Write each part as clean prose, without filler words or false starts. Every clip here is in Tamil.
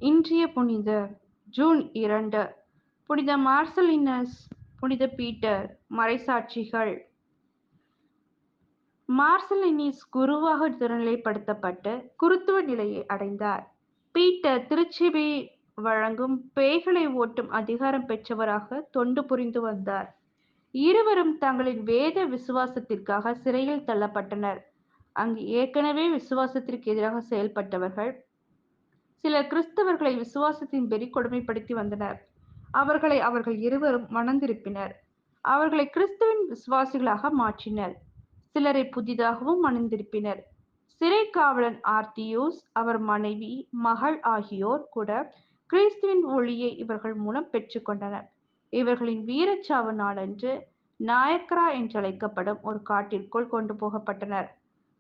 இன்றைய புனிதர் ஜூன் 2. புனித மார்சலினஸ், புனித பீட்டர் மறைசாட்சிகள். மார்சலினிஸ் குருவாக திருநிலைப்படுத்தப்பட்டு குருத்துவ நிலையை அடைந்தார். பீட்டர் திருச்சபையை வழங்கும் பேய்களை ஓட்டும் அதிகாரம் பெற்றவராக தொண்டு புரிந்து வந்தார். இருவரும் தங்களின் வேத விசுவாசத்திற்காக சிறையில் தள்ளப்பட்டனர். அங்கு ஏற்கனவே விசுவாசத்திற்கு எதிராக செயல்பட்டவர்கள் சிலர் கிறிஸ்தவர்களை விசுவாசத்தின்படி கொடுமைப்படுத்தி வந்தனர். அவர்கள் இருவரும் மனந்திருப்பினர். அவர்களை கிறிஸ்துவின் விசுவாசிகளாக மாற்றினர். சிலரை புதிதாகவும் மனந்திருப்பினர். சிறை காவலன் ஆர்த்தியூஸ், அவர் மனைவி, மகள் ஆகியோர் கூட கிறிஸ்துவின் ஒளியை இவர்கள் மூலம் பெற்றுக்கொண்டனர். இவர்களின் வீரச்சாவு நாளன்று நாயக்ரா என்றழைக்கப்படும் ஒரு காட்டிற்குள் கொண்டு போகப்பட்டனர்.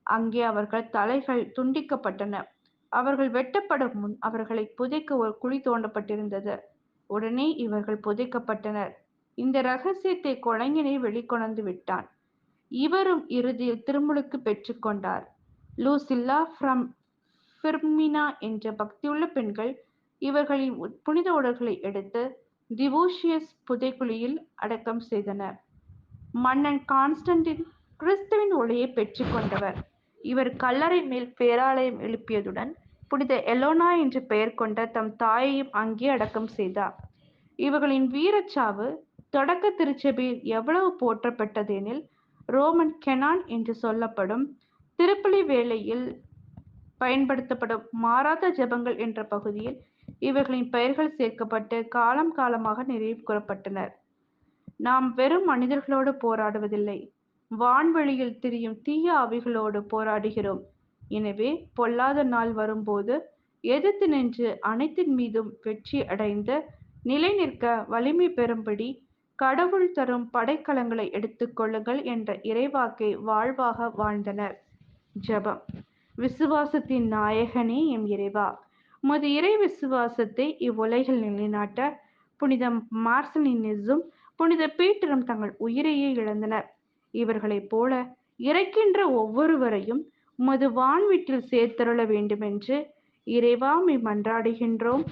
அங்கே அவர்கள் தலைகள் துண்டிக்கப்பட்டன. அவர்கள் வெட்டப்படும் முன் அவர்களை புதைக்க ஒரு குழி தோண்டப்பட்டிருந்தது. உடனே இவர்கள் புதைக்கப்பட்டனர். இந்த இரகசியத்தை கொலைஞனே வெளிக்கொணர்ந்து விட்டான். இவரும் இறுதியில் திருமுழுக்கு பெற்றுக்கொண்டார். லூசில்லா, ஃபிர்மினா என்ற பக்தியுள்ள பெண்கள் இவர்களின் புனித உடல்களை எடுத்து திவோஷியஸ் புதைக்குழியில் அடக்கம் செய்தனர். மன்னன் கான்ஸ்டன்டின் கிறிஸ்துவின் ஒளியை பெற்றுக்கொண்டவர். இவர் கல்லறை மேல் பேராலயம் எழுப்பியதுடன் புனித எலோனா என்று பெயர் கொண்ட தம் தாயையும் அங்கே அடக்கம் செய்தார். இவர்களின் வீரச்சாவு தொடக்க திருச்சபையில் எவ்வளவு போற்றப்பட்டதெனில், ரோமன் கெனான் என்று சொல்லப்படும் திருப்பலி வேளையில் பயன்படுத்தப்படும் மாறாத ஜெபங்கள் என்ற பகுதியில் இவர்களின் பெயர்கள் சேர்க்கப்பட்டு காலம் காலமாக நினைவு கூறப்பட்டனர். நாம் வெறும் மனிதர்களோடு போராடுவதில்லை, வான்வெளியில் திரியும் தீய ஆவிகளோடு போராடுகிறோம். எனவே பொல்லாத நாள் வரும்போது எதிர்த்து நின்று அனைத்தின் மீதும் வெற்றி அடைந்து நிலை நிற்க வலிமை பெறும்படி கடவுள் தரும் படைக்கலங்களை எடுத்துக்கொள்ளுங்கள் என்ற இறைவாக்கை வாழ்வாக வாழ்ந்தனர். ஜெபம். விசுவாசத்தின் நாயகனே எம் இறைவா, உமது இறை விசுவாசத்தை இவ்வுலகில் நிலைநாட்ட புனித மார்சலினிஸும் புனித பீட்டரும் தங்கள் உயிரையே இழந்தனர். இவர்களைப் போல இறக்கின்ற ஒவ்வொருவரையும் உமது வான்வீட்டில் சேர்த்தருள வேண்டுமென்று இறைவா உம்மை மன்றாடுகின்றோம்.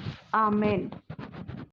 ஆமென்.